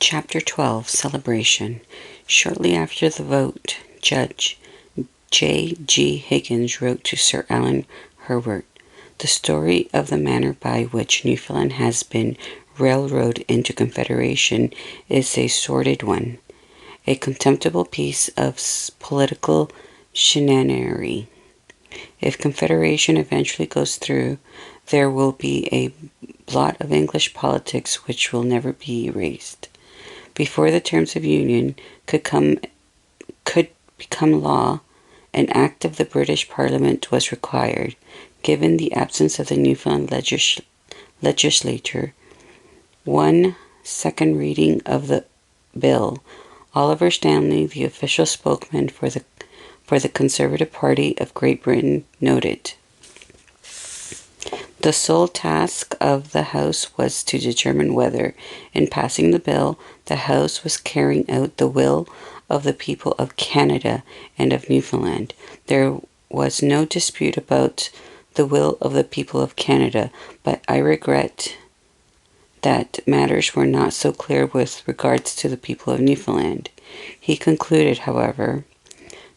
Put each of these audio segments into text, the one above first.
Chapter 12, Celebration. Shortly after the vote, Judge J. G. Higgins wrote to Sir Alan Herbert, "The story of the manner by which Newfoundland has been railroaded into Confederation is a sordid one, a contemptible piece of political chicanery. If Confederation eventually goes through, there will be a blot of English politics which will never be erased. Before the terms of union could become law, an act of the British Parliament was required. Given the absence of the Newfoundland legislature, one second reading of the bill, Oliver Stanley, the official spokesman for the Conservative Party of Great Britain, noted, "The sole task of the House was to determine whether, in passing the bill, the House was carrying out the will of the people of Canada and of Newfoundland. There was no dispute about the will of the people of Canada, but I regret that matters were not so clear with regards to the people of Newfoundland." He concluded, however,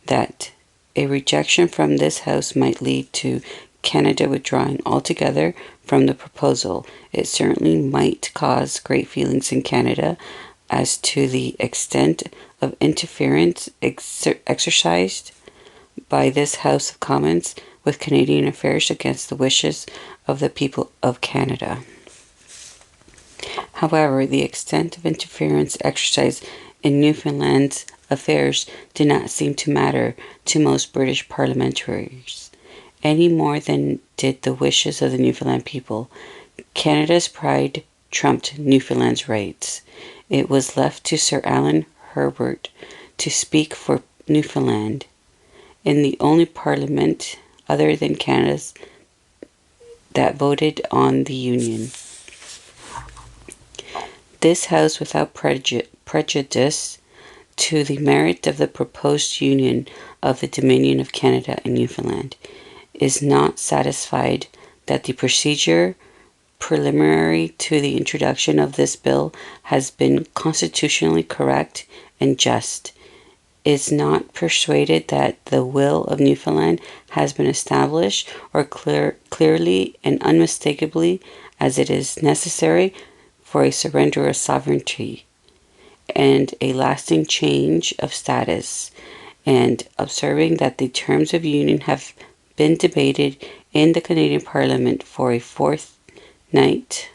that a rejection from this House might lead to Canada withdrawing altogether from the proposal. It certainly might cause great feelings in Canada as to the extent of interference exercised by this House of Commons with Canadian affairs against the wishes of the people of Canada. However, the extent of interference exercised in Newfoundland's affairs did not seem to matter to most British parliamentarians, any more than did the wishes of the Newfoundland people. Canada's pride trumped Newfoundland's rights. It was left to Sir Alan Herbert to speak for Newfoundland in the only parliament other than Canada's that voted on the Union. This House, without prejudice to the merit of the proposed union of the Dominion of Canada and Newfoundland, is not satisfied that the procedure preliminary to the introduction of this bill has been constitutionally correct and just, is not persuaded that the will of Newfoundland has been established or clearly and unmistakably as it is necessary for a surrender of sovereignty and a lasting change of status, and observing that the terms of union have been debated in the Canadian Parliament for a fortnight,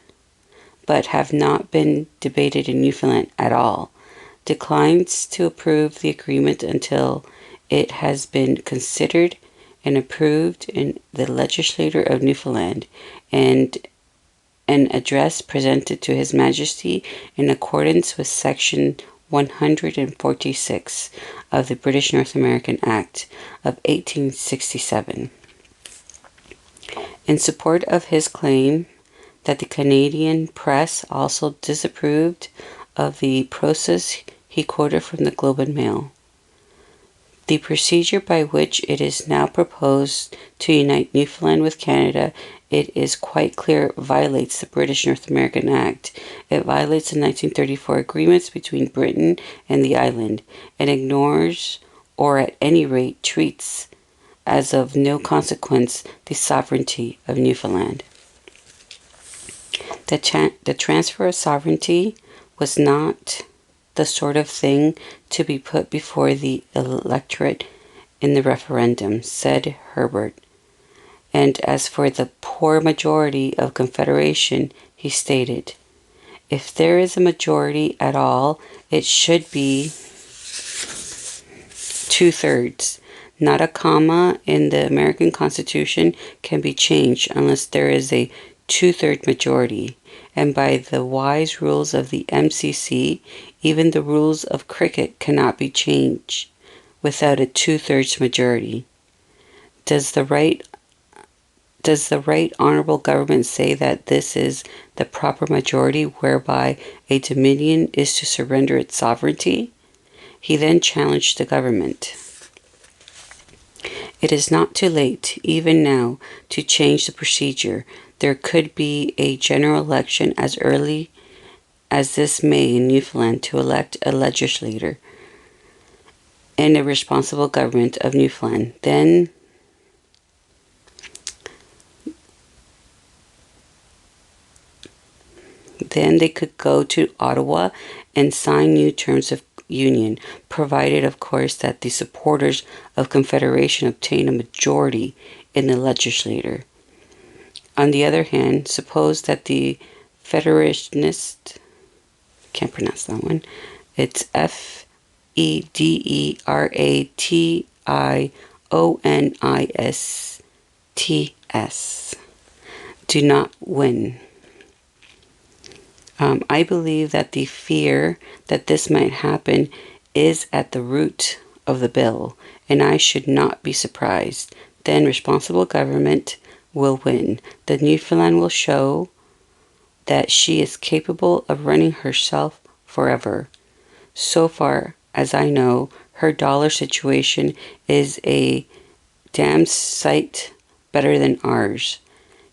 but have not been debated in Newfoundland at all, declines to approve the agreement until it has been considered and approved in the legislature of Newfoundland, and an address presented to His Majesty in accordance with Section 146 of the British North American Act of 1867. In support of his claim that the Canadian press also disapproved of the process, he quoted from the Globe and Mail, "The procedure by which it is now proposed to unite Newfoundland with Canada, it is quite clear, violates the British North American Act. It violates the 1934 agreements between Britain and the island, and ignores, or at any rate treats as of no consequence, the sovereignty of Newfoundland." The transfer of sovereignty was not the sort of thing to be put before the electorate in the referendum, said Herbert. And as for the poor majority of Confederation, he stated, "If there is a majority at all, it should be 2/3. Not a comma in the American Constitution can be changed unless there is a 2/3 majority. And by the wise rules of the MCC, even the rules of cricket cannot be changed without a 2/3 majority. Does the right honourable government say that this is the proper majority whereby a dominion is to surrender its sovereignty?" He then challenged the government. "It is not too late, even now, to change the procedure. There could be a general election as early as this may in Newfoundland, to elect a legislator and a responsible government of Newfoundland. Then they could go to Ottawa and sign new terms of union, provided, of course, that the supporters of Confederation obtain a majority in the legislature. On the other hand, suppose that the Federationists, can't pronounce that one, it's Federationists, do not win. I believe that the fear that this might happen is at the root of the bill, and I should not be surprised. Then responsible government will win. The Newfoundland will show that she is capable of running herself forever. So far as I know, her dollar situation is a damn sight better than ours.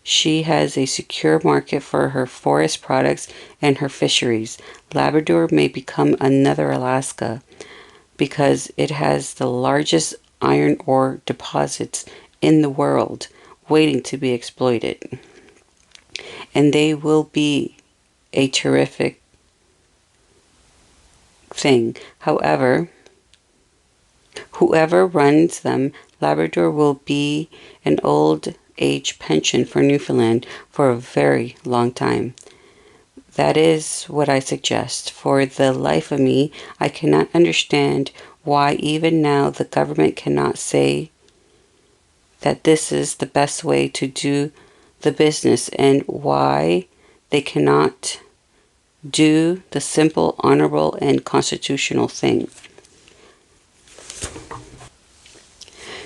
She has a secure market for her forest products and her fisheries. Labrador may become another Alaska because it has the largest iron ore deposits in the world waiting to be exploited. And they will be a terrific thing. However, whoever runs them, Labrador will be an old age pension for Newfoundland for a very long time. That is what I suggest. For the life of me, I cannot understand why even now the government cannot say that this is the best way to do the business, and why they cannot do the simple, honorable, and constitutional thing.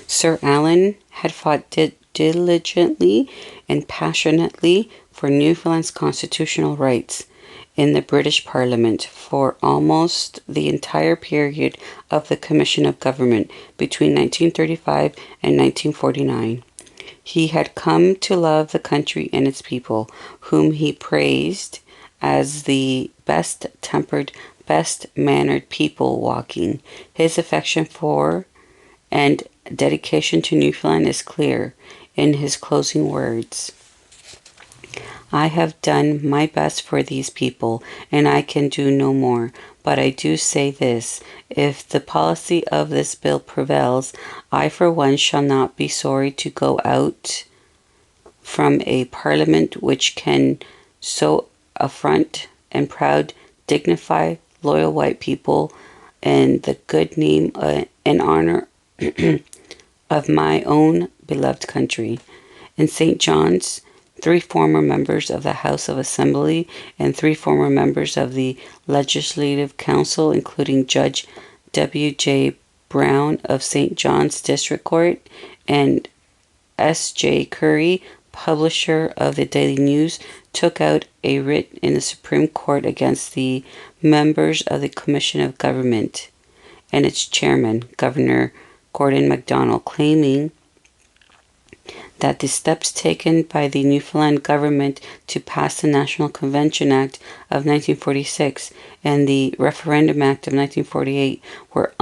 Sir Allan had fought diligently and passionately for Newfoundland's constitutional rights in the British Parliament for almost the entire period of the Commission of Government between 1935 and 1949. He had come to love the country and its people, whom he praised as the best-tempered, best-mannered people walking. His affection for and dedication to Newfoundland is clear in his closing words. I have done my best for these people, and I can do no more. But I do say this, if the policy of this bill prevails, I for one shall not be sorry to go out from a parliament which can so affront and proud, dignified, loyal white people and the good name and honor of my own beloved country. In St. John's, 3 former members of the House of Assembly and 3 former members of the Legislative Council, including Judge W.J. Brown of St. John's District Court and S.J. Curry, publisher of the Daily News, took out a writ in the Supreme Court against the members of the Commission of Government and its chairman, Governor Gordon MacDonald, claiming that the steps taken by the Newfoundland government to pass the National Convention Act of 1946 and the Referendum Act of 1948 were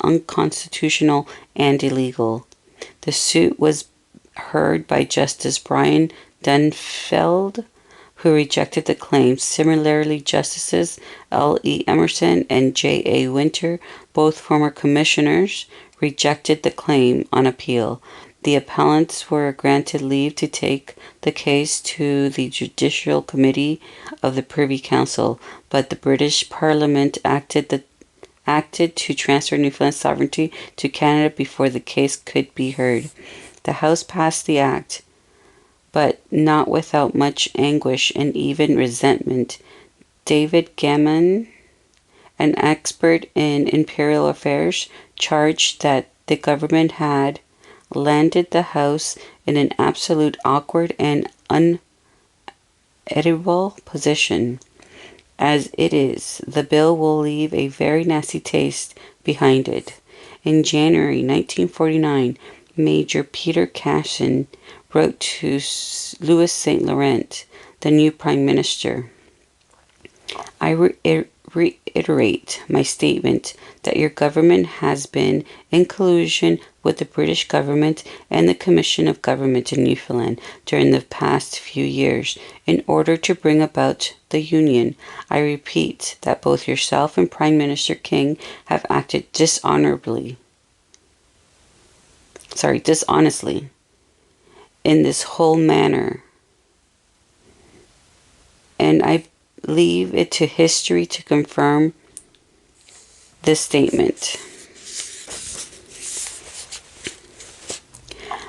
unconstitutional and illegal. The suit was heard by Justice Brian Dunfeld, who rejected the claims. Similarly, Justices L.E. Emerson and J.A. Winter, both former commissioners, rejected the claim on appeal. The appellants were granted leave to take the case to the Judicial Committee of the Privy Council, but the British Parliament acted to transfer Newfoundland sovereignty to Canada before the case could be heard. The House passed the act, but not without much anguish and even resentment. David Gammon, an expert in imperial affairs, charged that the government had landed the House in an absolute awkward and unedible position. As it is, the bill will leave a very nasty taste behind it. In January 1949, Major Peter Casson wrote to Louis St. Laurent, the new Prime Minister, I reiterate my statement that your government has been in collusion with the British government and the Commission of Government in Newfoundland during the past few years in order to bring about the Union. I repeat that both yourself and Prime Minister King have acted dishonestly in this whole manner, and I leave it to history to confirm this statement.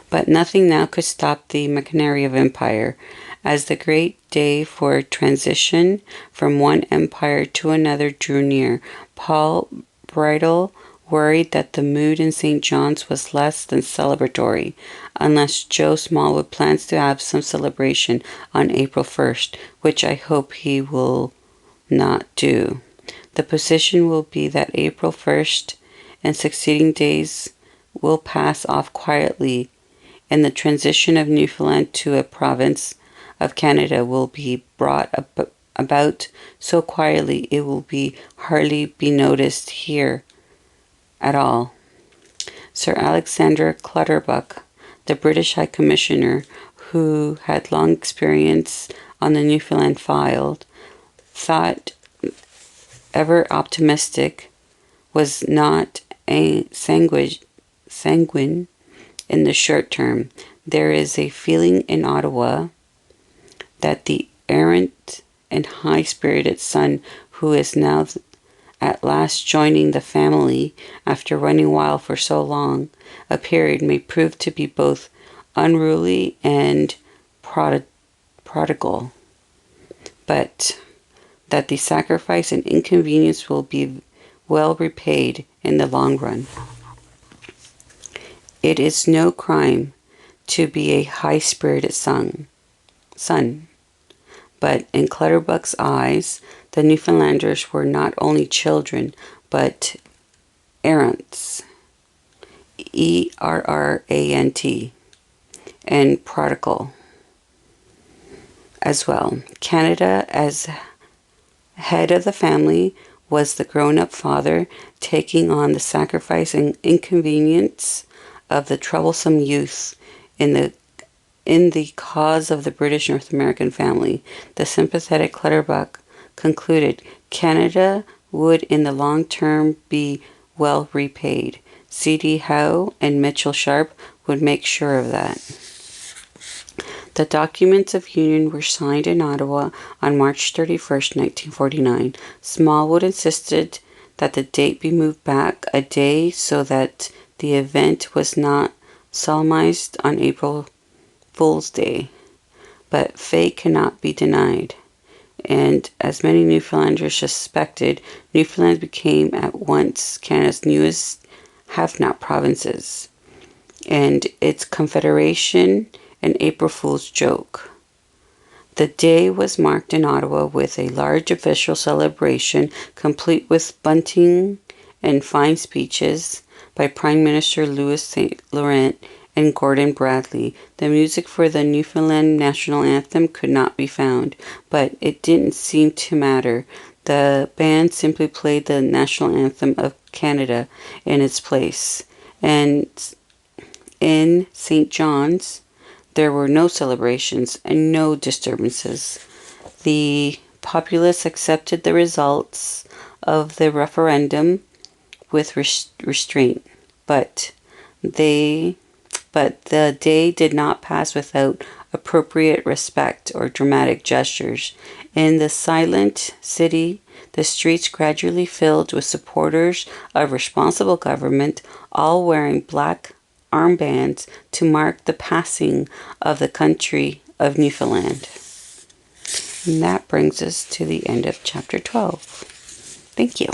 But nothing now could stop the machinery of empire. As the great day for transition from one empire to another drew near, Paul Bridle worried that the mood in St. John's was less than celebratory, unless Joe Smallwood plans to have some celebration on April 1st, which I hope he will not do. The position will be that April 1st and succeeding days will pass off quietly, and the transition of Newfoundland to a province of Canada will be brought about so quietly it will hardly be noticed here at all. Sir Alexander Clutterbuck, the British High Commissioner, who had long experience on the Newfoundland file, thought ever optimistic, was not a sanguine in the short term. There is a feeling in Ottawa that the errant and high-spirited son who is now at last joining the family after running wild for so long a period may prove to be both unruly and prodigal, but that the sacrifice and inconvenience will be well repaid in the long run. It is no crime to be a high-spirited son, but in Clutterbuck's eyes, the Newfoundlanders were not only children, but errants, ERRANT, and prodigal as well. Canada, as head of the family, was the grown-up father taking on the sacrifice and inconvenience of the troublesome youth in the cause of the British North American family. The sympathetic Clutterbuck concluded Canada would in the long term be well repaid. C.D. Howe and Mitchell Sharp would make sure of that. The documents of union were signed in Ottawa on March 31st, 1949. Smallwood insisted that the date be moved back a day so that the event was not solemnized on April Fool's Day. But fate cannot be denied, and as many Newfoundlanders suspected, Newfoundland became at once Canada's newest have-not provinces, and its Confederation an April Fool's joke. The day was marked in Ottawa with a large official celebration, complete with bunting and fine speeches by Prime Minister Louis St. Laurent and Gordon Bradley. The music for the Newfoundland national anthem could not be found, but it didn't seem to matter. The band simply played the national anthem of Canada in its place. And in St. John's, there were no celebrations and no disturbances. The populace accepted the results of the referendum with restraint, but the day did not pass without appropriate respect or dramatic gestures. In the silent city, the streets gradually filled with supporters of responsible government, all wearing black armbands to mark the passing of the country of Newfoundland. And that brings us to the end of chapter 12. Thank you.